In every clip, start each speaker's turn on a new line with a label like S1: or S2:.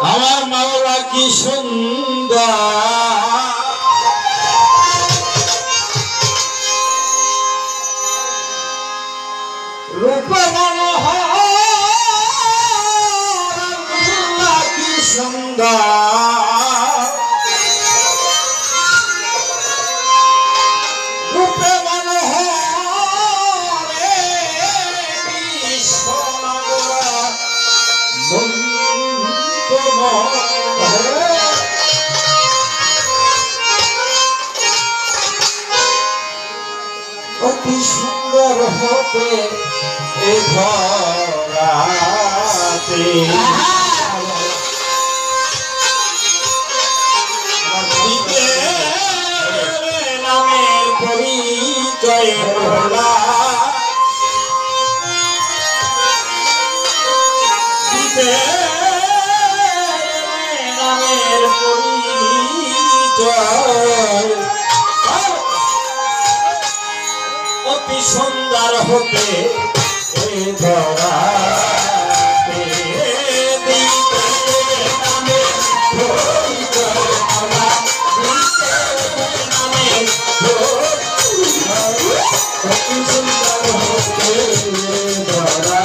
S1: আমার মাওলা কি সুন্দর রূপে মনোহর আল্লাহ কি সুন্দর রূপে মনোহর অতি সুন্দর হতে এ ধরাতে নামের পরিচয় হলা নামের পরিচয় অতি সুন্দর হতে এ ধরাতে দিতে নামের পরিচয় হলা নামের পরিচয় অতি সুন্দর হতে এ ধরাতে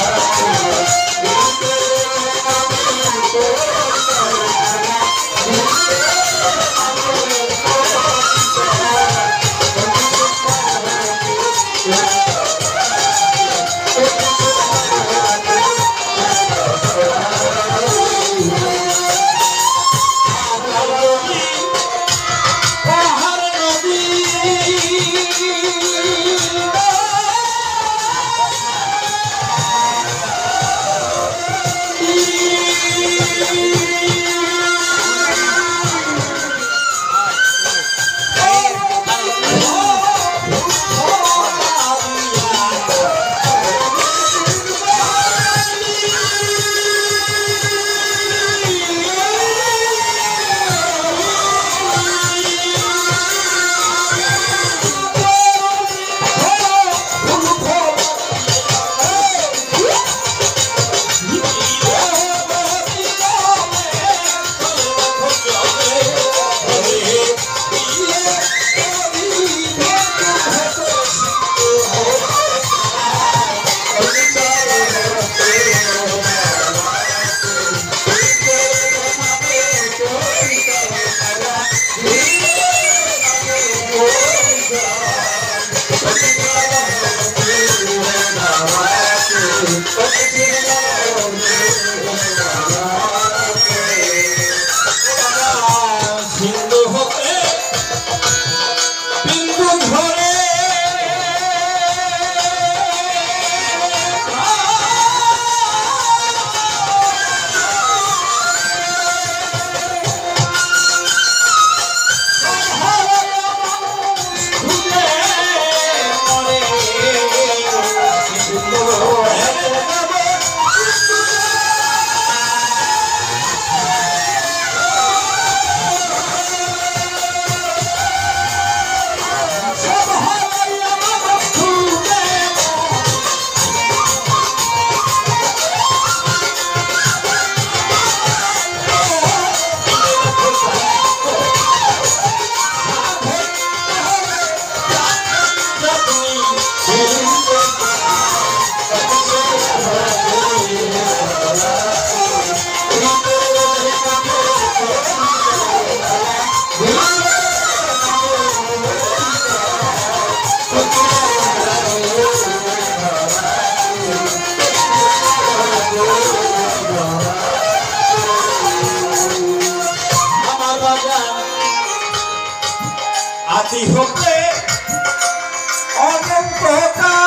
S1: আতি হতে অনন্তকাল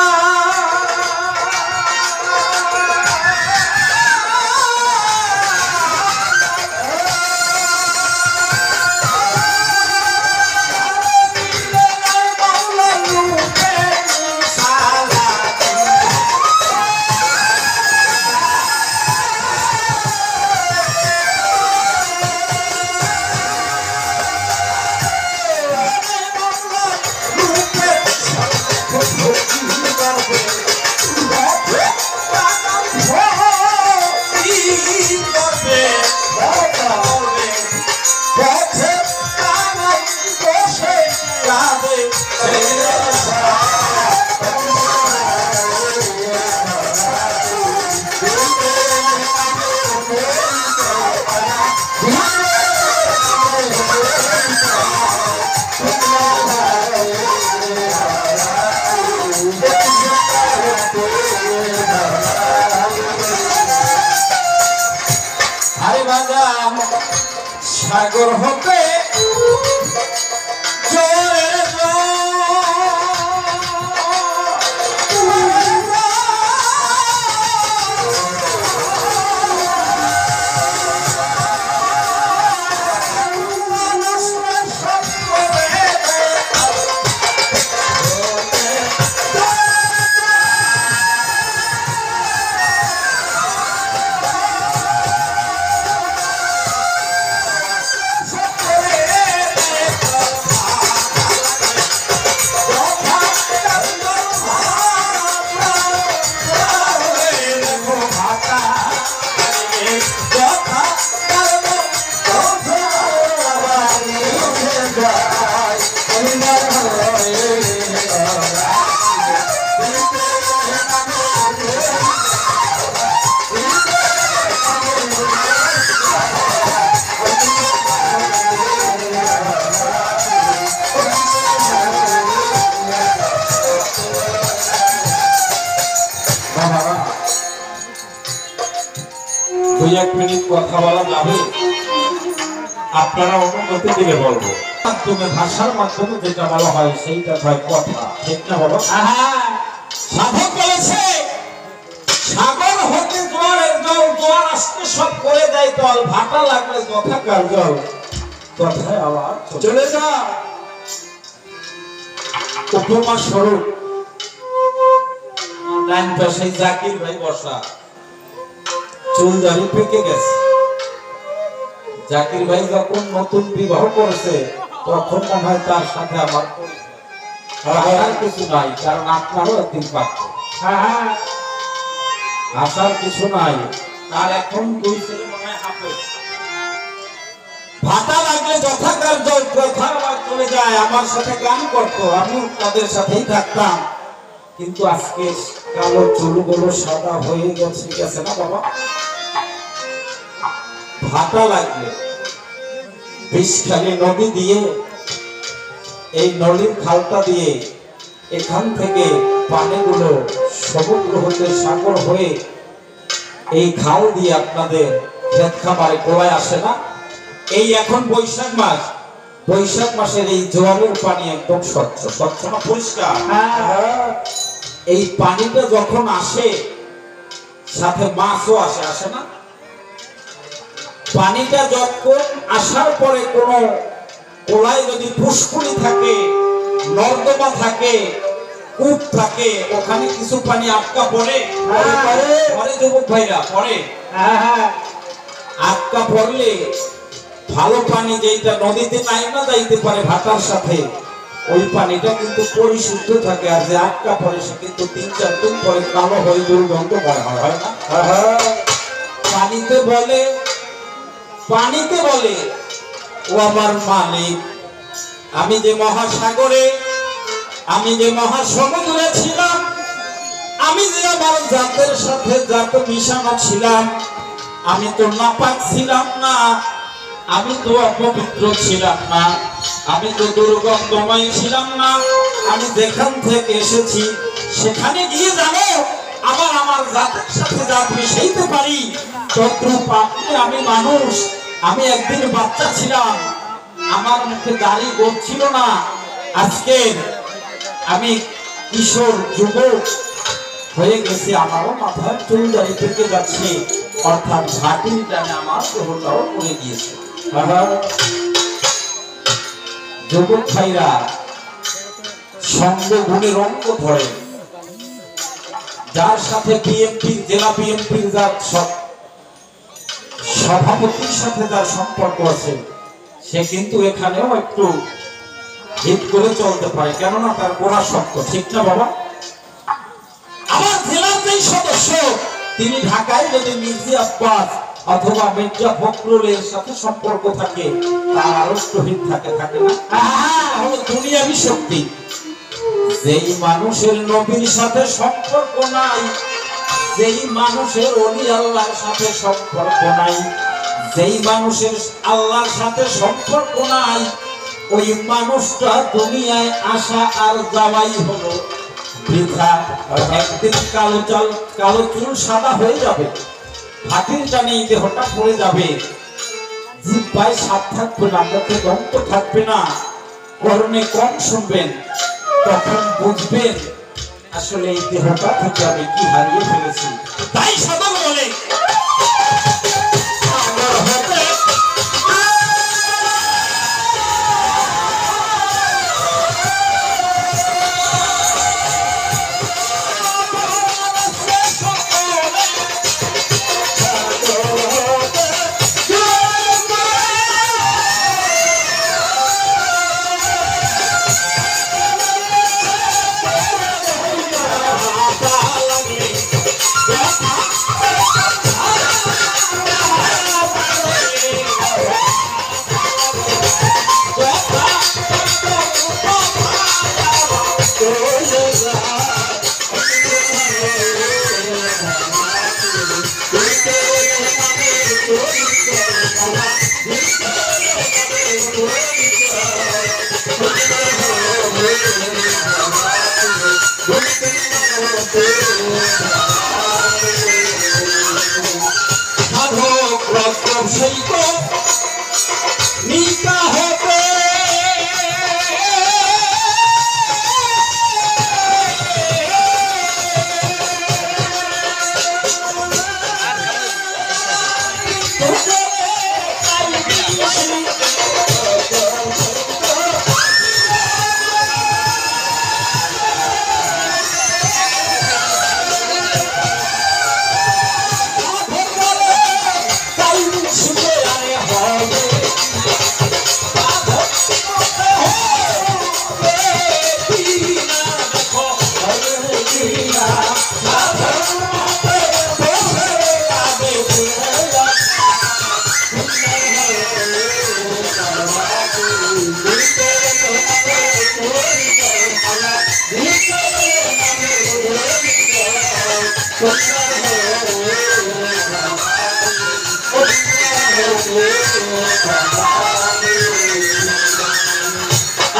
S1: বাজান সাগর হতে জোয়ারের দুই এক মিনিট কথা বলা যাবে? আপনারা অনুমতি দিলে বলবো। মাধ্যমে ভাষার মাধ্যমে যেটা বলা হয় সেইটা হয় কথা, ঠিক না বাবা? সাধক বলেছে সাগর হতে জোয়ারের জল, জোয়ার আসতে সব করে দেয় তল, ভাটা লাগলে যথাকার জল কথায় আবার চলে যা। উপমা স্বরূপ ডান পাশে জাকির ভাই বসা, চুল দাড়ি পেকে গেছে। জাকির ভাই যখন নতুন বিবাহ করেছে তখন মনে হয় তার সাথে আমার আর কিছু নাই, কারণ আপনারও একদিন পাচ্ছ আসার কিছু নাই। তার এখন দুই ছেলে মনে হয় হাফেজ। ভাটা লাগলে যথাকার জল কথা আবার চলে যায়। আমার সাথে গান করতো, আমি তাদের সাথেই থাকতাম, কিন্তু আজকে কালো চুলগুলো সাদা হয়ে গেছে না বাবা। ভাটা লাগলে বিষখালী নদী দিয়ে, এই নদীর খালটা দিয়ে এখান থেকে পানিগুলো সমুদ্র হতে সাগর হয়ে এই খাল দিয়ে আপনাদের ক্ষেত খামারে গোলায় আসে না? এই এখন বৈশাখ মাস, বৈশাখ মাসের এই জোয়ারের পানি একদম স্বচ্ছ, স্বচ্ছ না পরিষ্কার। এই পানিটা যখন আসে সাথে মাছও আসে না? পানিটা যখন আসার পরে কোন কোলায় যদি পুষ্করি থাকে, নর্দমা থাকে, কূপ থাকে, ওখানে কিছু পানি আটকা পড়ে পরে যুবক ভাইরা পরে আটকা পড়লে ভালো পানি যেটা নদীতে নাই না যাইতে পারে ভাটার সাথে, ওই পানিটা কিন্তু পরিশুদ্ধ থাকে। আর যে আটকা পড়ে সে কিন্তু ৩-৪ দিন পরে কালো হয়ে দুর্গন্ধ হয় না? পানিতে বলে ও আমার মালিক, আমি যে মহাসাগরে, আমি যে মহাসমুদ্রে ছিলাম, আমি যে আমার জাতের সাথে জাত মিশানো ছিলাম, আমি তো নাপাক ছিলাম না, আমি তো অপবিত্র ছিলাম না, আমি তো দুর্গন্ধময় ছিলাম না। আমি যেখান থেকে এসেছি সেখানে গিয়ে জানো আবার আমার জাতের সাথে জাত মিশাইতে পারি। তদ্রূপ আমি মানুষ, আমি একদিন বাচ্চা ছিলাম, আমার মুখে দাড়ি গোঁফ ছিল না, আজকে আমি কিশোর যুবক হয়ে গেছি, আমারও মাথায় চুল দাড়ি পেকে যাচ্ছে, অর্থাৎ ঘাটির টানে আমার গ্রহটাও পড়ে গিয়েছে। যুবক ভাইরা সঙ্গ গুণে রঙ্গ ধরে, যার সাথে বিএনপির জেলা বিএনপির যার সভাপতির সাথে যার সম্পর্ক আছে, সে কিন্তু এখানেও একটু হিট করে চলতে পারে, কেননা তার গোড়া শক্ত, ঠিক না বাবা? আমার জেলার যেই সদস্য, তিনি ঢাকায় যদি মির্জা আব্বাস অথবা মির্জা ফখরুলের সাথে সম্পর্ক থাকে, তার আরো একটু হিট থাকে না? দুনিয়াবি শক্তি। যেই মানুষের নবীর সাথে সম্পর্ক নাই, যেই মানুষের ওলি আল্লাহর সাথে সম্পর্ক নাই, যেই মানুষের আল্লাহর সাথে সম্পর্ক নাই, ওই মানুষটা দুনিয়ায় আসা আর যাওয়াই হলো বৃথা। একদিন কালো চুল সাদা হয়ে যাবে, হাতের টানে এই দেহটা পড়ে যাবে, জিহ্বায় স্বাদ থাকবে না, মুখে গন্ধ থাকবে না, কর্ণে কম শুনবেন, তখন বুঝবেন আসলে এই দেহটা থেকে আমি কি হারিয়ে ফেলেছি। তাই সাধক বলে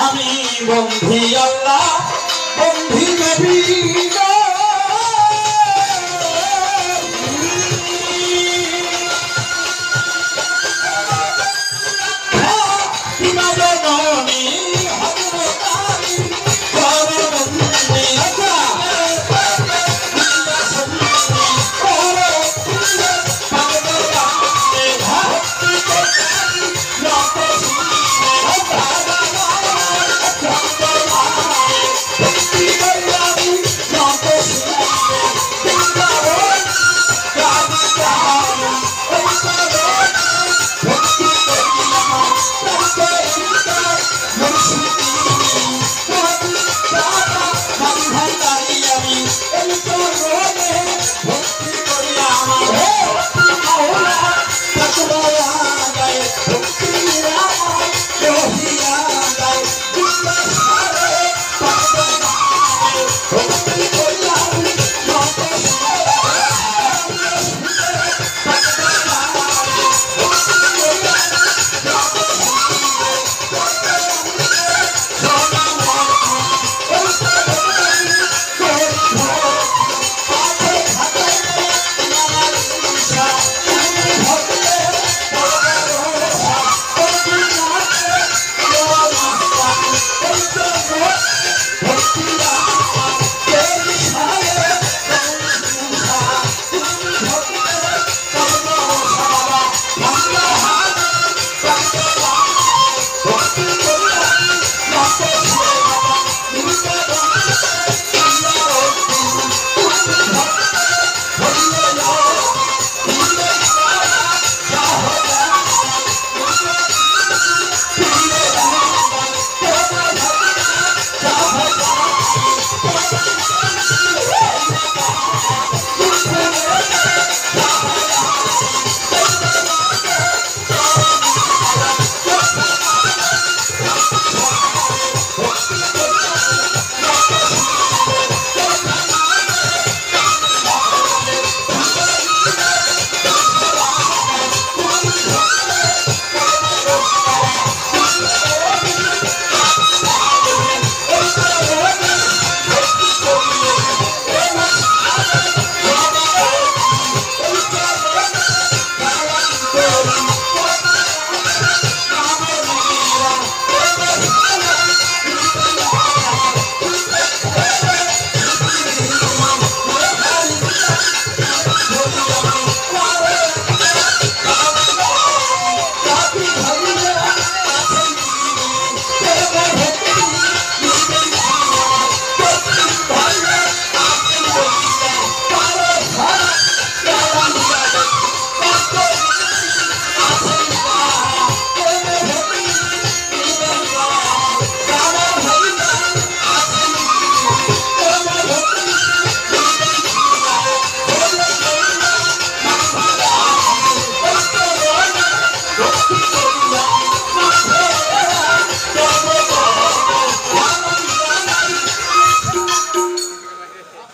S1: আমি বন্ধি আল্লাহ বন্ধি নবী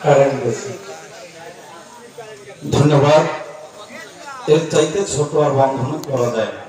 S1: কারেন্ট গেছে। ধন্যবাদ। এর চাইতে ছোট আর বন্ধন করা যায় না।